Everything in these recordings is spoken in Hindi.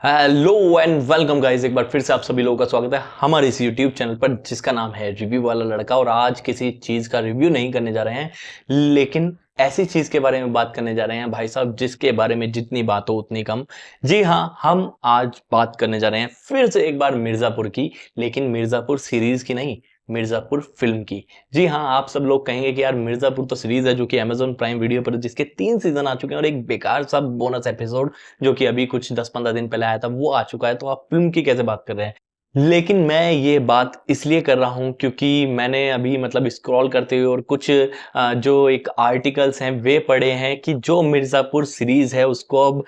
हेलो एंड वेलकम गाइस, एक बार फिर से आप सभी लोगों का स्वागत है हमारे इस यूट्यूब चैनल पर जिसका नाम है रिव्यू वाला लड़का। और आज किसी चीज का रिव्यू नहीं करने जा रहे हैं, लेकिन ऐसी चीज के बारे में बात करने जा रहे हैं भाई साहब जिसके बारे में जितनी बात हो उतनी कम। जी हाँ, हम आज बात करने जा रहे हैं फिर से एक बार मिर्जापुर की, लेकिन मिर्जापुर सीरीज की नहीं, मिर्जापुर फिल्म की। जी हाँ, आप सब लोग कहेंगे कि यार मिर्जापुर तो सीरीज है जो कि अमेजॉन प्राइम वीडियो पर, जिसके 3 सीजन आ चुके हैं और एक बेकार सा बोनस एपिसोड जो कि अभी कुछ 10-15 दिन पहले आया था वो आ चुका है। तो आप फिल्म की कैसे बात कर रहे हैं? लेकिन मैं ये बात इसलिए कर रहा हूँ क्योंकि मैंने अभी मतलब स्क्रॉल करते हुए और कुछ जो एक आर्टिकल्स हैं वे पढ़े हैं कि जो मिर्जापुर सीरीज है उसको अब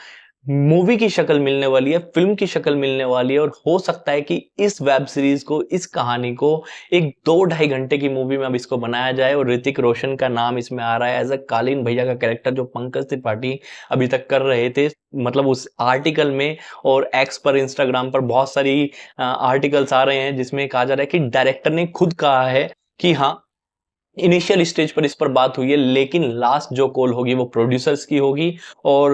मूवी की शक्ल मिलने वाली है, फिल्म की शक्ल मिलने वाली है। और हो सकता है कि इस वेब सीरीज को, इस कहानी को एक 2-2.5 घंटे की मूवी में अब इसको बनाया जाए। और ऋतिक रोशन का नाम इसमें आ रहा है एज अ कालीन भैया का कैरेक्टर, जो पंकज त्रिपाठी अभी तक कर रहे थे मतलब उस आर्टिकल में। और एक्स पर, इंस्टाग्राम पर बहुत सारी आर्टिकल्स आ रहे हैं जिसमें कहा जा रहा है कि डायरेक्टर ने खुद कहा है कि हाँ, इनिशियल स्टेज पर इस पर बात हुई है, लेकिन लास्ट जो कॉल होगी वो प्रोड्यूसर्स की होगी। और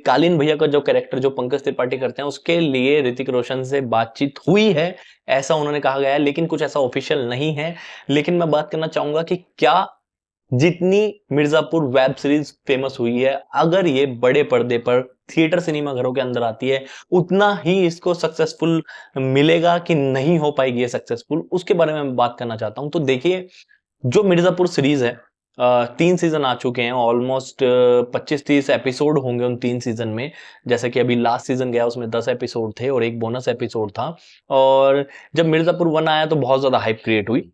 कालीन भैया का जो कैरेक्टर जो पंकज त्रिपाठी करते हैं उसके लिए ऋतिक रोशन से बातचीत हुई है, ऐसा उन्होंने कहा गया है, लेकिन कुछ ऐसा ऑफिशियल नहीं है। लेकिन मैं बात करना चाहूंगा कि क्या जितनी मिर्जापुर वेब सीरीज फेमस हुई है, अगर ये बड़े पर्दे पर थिएटर सिनेमा घरों के अंदर आती है, उतना ही इसको सक्सेसफुल मिलेगा कि नहीं हो पाएगी ये सक्सेसफुल, उसके बारे में मैं बात करना चाहता हूं। तो देखिए, जो मिर्जापुर सीरीज है, 3 सीजन आ चुके हैं, ऑलमोस्ट 25-30 एपिसोड होंगे उन 3 सीजन में। जैसे कि अभी लास्ट सीजन गया उसमें 10 एपिसोड थे और एक बोनस एपिसोड था। और जब मिर्जापुर 1 आया तो बहुत ज्यादा हाइप क्रिएट हुई,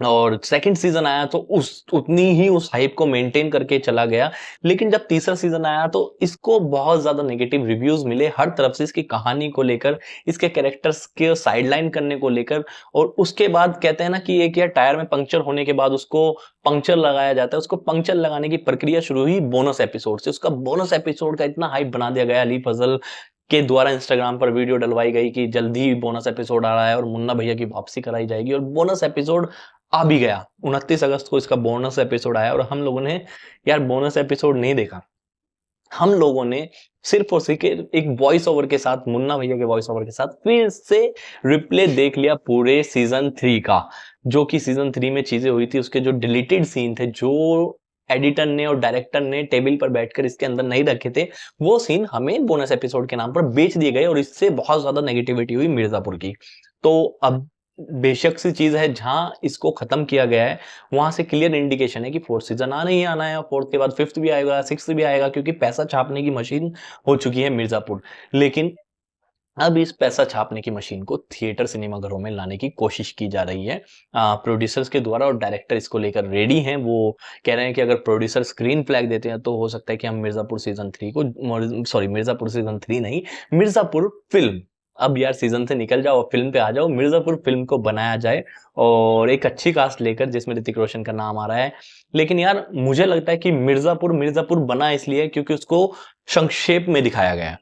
और सेकंड सीजन आया तो उस उतनी ही उस हाइप को मेंटेन करके चला गया। लेकिन जब तीसरा सीजन आया तो इसको बहुत ज्यादा नेगेटिव रिव्यूज मिले हर तरफ से, इसकी कहानी को लेकर, इसके कैरेक्टर्स के साइडलाइन करने को लेकर। और उसके बाद कहते हैं ना कि एक या टायर में पंक्चर होने के बाद उसको पंक्चर लगाया जाता है, उसको पंक्चर लगाने की प्रक्रिया शुरू हुई बोनस एपिसोड से। उसका बोनस एपिसोड का इतना हाइप बना दिया गया, अली फजल के द्वारा इंस्टाग्राम पर वीडियो डलवाई गई कि जल्दी ही बोनस एपिसोड आ रहा है और मुन्ना भैया की वापसी कराई जाएगी। और बोनस एपिसोड आ भी गया, 29 अगस्त को इसका बोनस एपिसोड आया। और हम लोगों ने यार बोनस एपिसोड नहीं देखा, हम लोगों ने सिर्फ और सिर्फ एक वॉइस ओवर के साथ, मुन्ना भैया के वॉइस ओवर के साथ फिर से रिप्ले देख लिया पूरे सीजन 3 का। जो कि सीजन 3 में चीजें हुई थी, उसके जो डिलीटेड सीन थे, जो एडिटर ने और डायरेक्टर ने टेबल पर बैठकर इसके अंदर नहीं रखे थे, वो सीन हमें बोनस एपिसोड के नाम पर बेच दिए गए। और इससे बहुत ज्यादा नेगेटिविटी हुई मिर्जापुर की। तो अब बेशक सी चीज है, जहां इसको खत्म किया गया है वहां से क्लियर इंडिकेशन है कि 4th सीजन आना ही आना है, और 4th के बाद 5th भी आएगा, 6th भी आएगा, क्योंकि पैसा छापने की मशीन हो चुकी है मिर्जापुर। लेकिन अब इस पैसा छापने की मशीन को थिएटर सिनेमा घरों में लाने की कोशिश की जा रही है प्रोड्यूसर्स के द्वारा। और डायरेक्टर इसको लेकर रेडी हैं। वो कह रहे हैं कि अगर प्रोड्यूसर स्क्रीन फ्लैग देते हैं तो हो सकता है कि हम मिर्जापुर सीजन 3 को, सॉरी मिर्जापुर सीजन 3 नहीं, मिर्जापुर फिल्म, अब यार सीजन से निकल जाओ, फिल्म पे आ जाओ, मिर्जापुर फिल्म को बनाया जाए। और एक अच्छी कास्ट लेकर जिसमें ऋतिक रोशन का नाम आ रहा है। लेकिन यार मुझे लगता है कि मिर्जापुर मिर्जापुर बना इसलिए क्योंकि उसको संक्षेप में दिखाया गया है।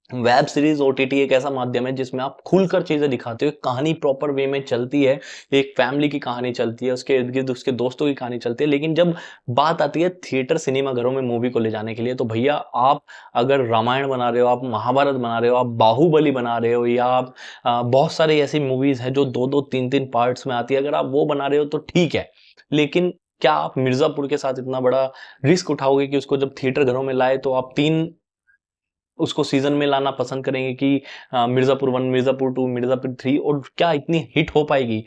वेब सीरीज, ओटीटी एक ऐसा माध्यम है जिसमें आप खुलकर चीजें दिखाते हो, कहानी प्रॉपर वे में चलती है, एक फैमिली की कहानी चलती है, उसके इर्द गिर्द उसके दोस्तों की कहानी चलती है। लेकिन जब बात आती है थिएटर सिनेमा घरों में मूवी को ले जाने के लिए, तो भैया आप अगर रामायण बना रहे हो, आप महाभारत बना रहे हो, आप बाहुबली बना रहे हो, या आप बहुत सारी ऐसी मूवीज हैं जो 2-2, 3-3 पार्ट्स में आती है, अगर आप वो बना रहे हो तो ठीक है। लेकिन क्या आप मिर्जापुर के साथ इतना बड़ा रिस्क उठाओगे कि उसको जब थिएटर घरों में लाए तो आप 3 उसको सीजन में लाना पसंद करेंगे कि मिर्जापुर 1, मिर्जापुर 2, मिर्जापुर 3, और क्या इतनी हिट हो पाएगी?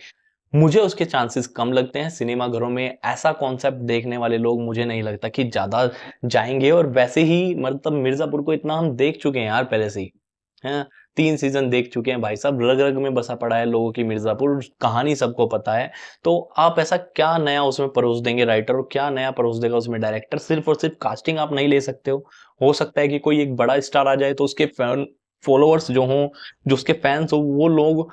मुझे उसके चांसेस कम लगते हैं। सिनेमा घरों में ऐसा कॉन्सेप्ट देखने वाले लोग मुझे नहीं लगता कि ज्यादा जाएंगे। और वैसे ही मतलब मिर्जापुर को इतना हम देख चुके हैं यार पहले से ही, हैं? 3 सीजन देख चुके हैं भाई साहब, रग रग में बसा पड़ा है लोगों की मिर्जापुर, कहानी सबको पता है। तो आप ऐसा क्या नया उसमें परोस देंगे राइटर, और क्या नया परोस देगा उसमें डायरेक्टर? सिर्फ और सिर्फ कास्टिंग आप नहीं ले सकते हो सकता है कि कोई एक बड़ा स्टार आ जाए तो उसके फैन फॉलोअर्स जो हों, जो उसके फैंस हो, वो लोग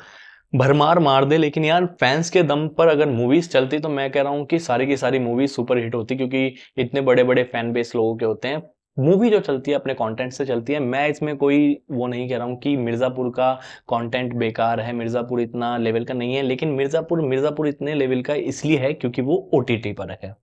भरमार मार दे। लेकिन यार फैंस के दम पर अगर मूवीज चलती तो मैं कह रहा हूँ कि सारी की सारी मूवीज सुपर हिट होती, क्योंकि इतने बड़े बड़े फैन बेस लोगों के होते हैं। मूवी जो चलती है अपने कंटेंट से चलती है। मैं इसमें कोई वो नहीं कह रहा हूँ कि मिर्जापुर का कंटेंट बेकार है, मिर्जापुर इतना लेवल का नहीं है, लेकिन मिर्जापुर मिर्जापुर इतने लेवल का इसलिए है क्योंकि वो ओटीटी पर है।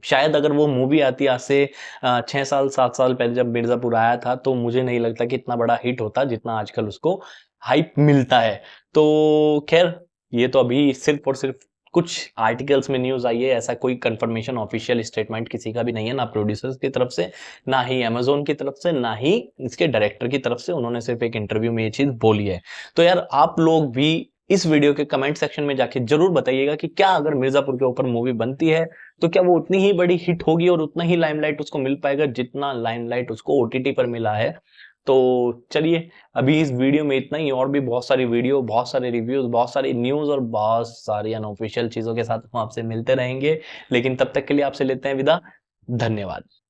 शायद अगर वो मूवी आती आज से 6 साल 7 साल पहले जब मिर्ज़ापुर आया था, तो मुझे नहीं लगता कि इतना बड़ा हिट होता जितना आजकल उसको हाइप मिलता है। तो ख़ैर ये तो अभी सिर्फ़ और सिर्फ़ कुछ आर्टिकल्स में न्यूज़ आई है, ऐसा कोई कन्फर्मेशन ऑफ़िशियल स्टेटमेंट किसी का भी नहीं है, ना प्रोड्यूसर्स की तरफ से, ना ही अमेज़न की तरफ से, ना ही इसके डायरेक्टर की तरफ से। उन्होंने सिर्फ़ एक इंटरव्यू में ये चीज़ बोली है। तो यार आप लोग भी इस वीडियो के कमेंट सेक्शन में जाके ज़रूर बताइएगा कि क्या अगर मिर्ज़ापुर के ऊपर मूवी बनती है, तो क्या वो उतनी ही बड़ी हिट होगी और उतना ही लाइमलाइट उसको मिल पाएगा जितना लाइमलाइट उसको ओटीटी पर मिला है। तो चलिए अभी इस वीडियो में इतना ही, और भी बहुत सारी वीडियो, बहुत सारे रिव्यूज, बहुत सारी न्यूज़ और बहुत सारी अनऑफिशियल चीज़ों के साथ हम आपसे मिलते रहेंगे। लेकिन तब तक के लिए आपसे लेते हैं विदा। धन्यवाद।